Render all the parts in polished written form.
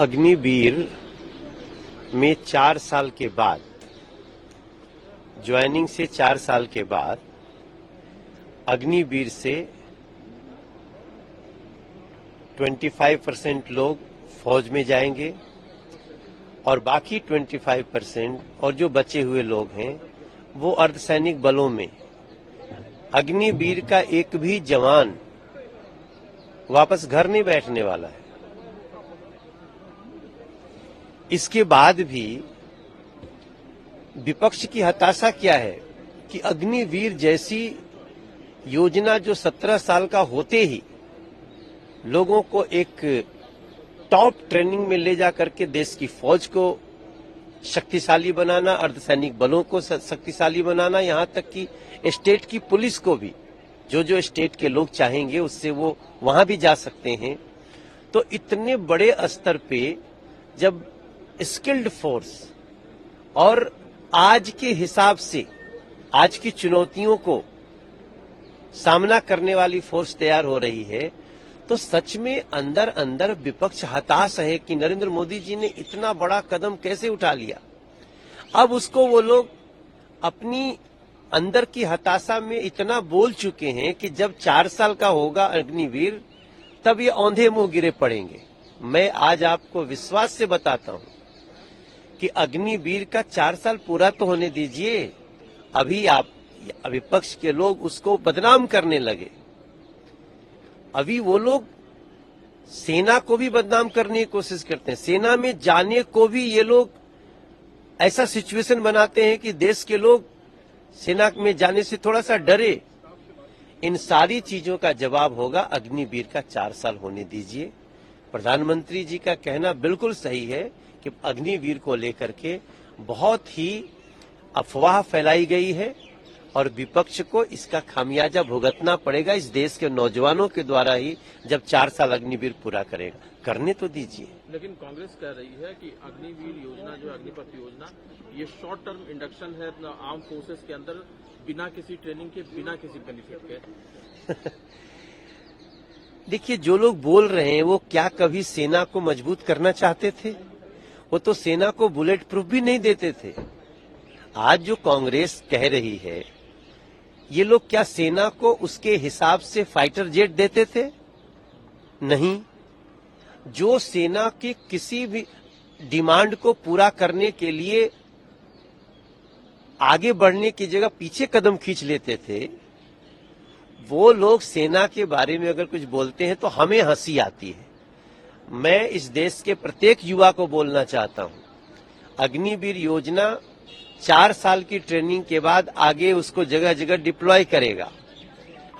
अग्निवीर में 4 साल के बाद, ज्वाइनिंग से 4 साल के बाद अग्निवीर से 25% लोग फौज में जाएंगे और बाकी 25% और जो बचे हुए लोग हैं वो अर्धसैनिक बलों में। अग्निवीर का एक भी जवान वापस घर नहीं बैठने वाला है। इसके बाद भी विपक्ष की हताशा क्या है कि अग्निवीर जैसी योजना जो 17 साल का होते ही लोगों को एक टॉप ट्रेनिंग में ले जा करके देश की फौज को शक्तिशाली बनाना, अर्धसैनिक बलों को शक्तिशाली बनाना, यहां तक कि स्टेट की पुलिस को भी जो स्टेट के लोग चाहेंगे उससे वो वहां भी जा सकते हैं। तो इतने बड़े स्तर पे जब स्किल्ड फोर्स और आज के हिसाब से आज की चुनौतियों को सामना करने वाली फोर्स तैयार हो रही है, तो सच में अंदर अंदर विपक्ष हताश है कि नरेंद्र मोदी जी ने इतना बड़ा कदम कैसे उठा लिया। अब उसको वो लोग अपनी अंदर की हताशा में इतना बोल चुके हैं कि जब 4 साल का होगा अग्निवीर तब ये औंधे मुंह गिरे पड़ेंगे। मैं आज आपको विश्वास से बताता हूं कि अग्निवीर का 4 साल पूरा तो होने दीजिए। अभी आप विपक्ष के लोग उसको बदनाम करने लगे। अभी वो लोग सेना को भी बदनाम करने की कोशिश करते हैं। सेना में जाने को भी ये लोग ऐसा सिचुएशन बनाते हैं कि देश के लोग सेना में जाने से थोड़ा सा डरे। इन सारी चीजों का जवाब होगा अग्निवीर का 4 साल होने दीजिए। प्रधानमंत्री जी का कहना बिल्कुल सही है कि अग्निवीर को लेकर के बहुत ही अफवाह फैलाई गई है और विपक्ष को इसका खामियाजा भुगतना पड़ेगा इस देश के नौजवानों के द्वारा ही, जब 4 साल अग्निवीर पूरा करेगा। करने तो दीजिए। लेकिन कांग्रेस कह रही है कि अग्निवीर योजना जो अग्निपथ योजना ये शॉर्ट टर्म इंडक्शन है आर्म फोर्सेस के अंदर, बिना किसी ट्रेनिंग के, बिना किसी बेनिफिट के। देखिए, जो लोग बोल रहे हैं वो क्या कभी सेना को मजबूत करना चाहते थे? वो तो सेना को बुलेट प्रूफ भी नहीं देते थे। आज जो कांग्रेस कह रही है, ये लोग क्या सेना को उसके हिसाब से फाइटर जेट देते थे? नहीं। जो सेना की किसी भी डिमांड को पूरा करने के लिए आगे बढ़ने की जगह पीछे कदम खींच लेते थे, वो लोग सेना के बारे में अगर कुछ बोलते हैं तो हमें हंसी आती है। मैं इस देश के प्रत्येक युवा को बोलना चाहता हूं, अग्निवीर योजना 4 साल की ट्रेनिंग के बाद आगे उसको जगह जगह डिप्लॉय करेगा।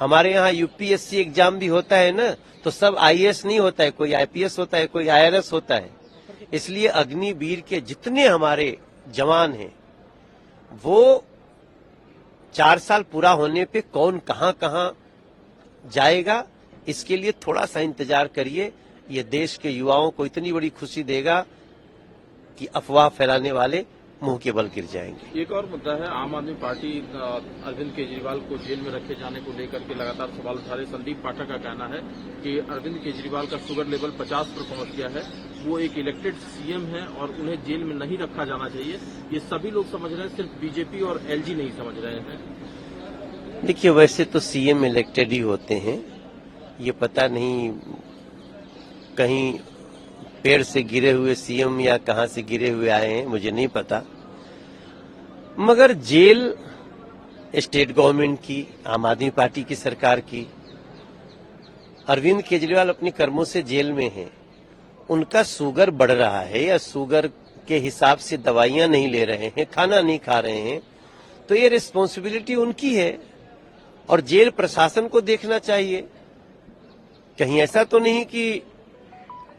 हमारे यहाँ यूपीएससी एग्जाम भी होता है ना, तो सब आईएएस नहीं होता है, कोई आईपीएस होता है, कोई आईआरएस होता है। इसलिए अग्निवीर के जितने हमारे जवान हैं वो 4 साल पूरा होने पे कौन कहां कहां जाएगा, इसके लिए थोड़ा सा इंतजार करिए। ये देश के युवाओं को इतनी बड़ी खुशी देगा कि अफवाह फैलाने वाले मुंह के बल गिर जाएंगे। एक और मुद्दा है, आम आदमी पार्टी अरविंद केजरीवाल को जेल में रखे जाने को लेकर के लगातार सवाल उठा रहे। संदीप पाठक का कहना है कि अरविंद केजरीवाल का शुगर लेवल 50 पर पहुंच गया है, वो एक इलेक्टेड सीएम है और उन्हें जेल में नहीं रखा जाना चाहिए। ये सभी लोग समझ रहे हैं, सिर्फ बीजेपी और एलजी नहीं समझ रहे हैं। देखिए, वैसे तो सीएम इलेक्टेड ही होते हैं। ये पता नहीं कहीं पेड़ से गिरे हुए सीएम या कहां से गिरे हुए आए हैं, मुझे नहीं पता। मगर जेल स्टेट गवर्नमेंट की, आम आदमी पार्टी की सरकार की। अरविंद केजरीवाल अपने कर्मों से जेल में हैं। उनका शुगर बढ़ रहा है या शुगर के हिसाब से दवाइयां नहीं ले रहे हैं, खाना नहीं खा रहे हैं, तो ये रिस्पॉन्सिबिलिटी उनकी है और जेल प्रशासन को देखना चाहिए। कहीं ऐसा तो नहीं कि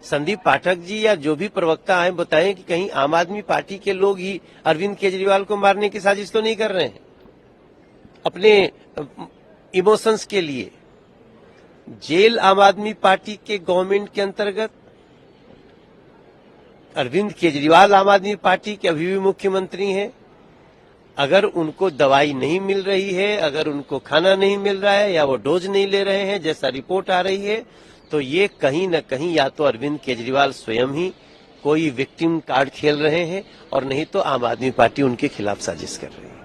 संदीप पाठक जी या जो भी प्रवक्ता आए बताएं कि कहीं आम आदमी पार्टी के लोग ही अरविंद केजरीवाल को मारने की साजिश तो नहीं कर रहे हैं अपने इमोशंस के लिए। जेल आम आदमी पार्टी के गवर्नमेंट के अंतर्गत, अरविंद केजरीवाल आम आदमी पार्टी के अभी भी मुख्यमंत्री हैं। अगर उनको दवाई नहीं मिल रही है, अगर उनको खाना नहीं मिल रहा है या वो डोज नहीं ले रहे हैं जैसा रिपोर्ट आ रही है, तो ये कहीं न कहीं या तो अरविंद केजरीवाल स्वयं ही कोई विक्टिम कार्ड खेल रहे हैं और नहीं तो आम आदमी पार्टी उनके खिलाफ साजिश कर रही है।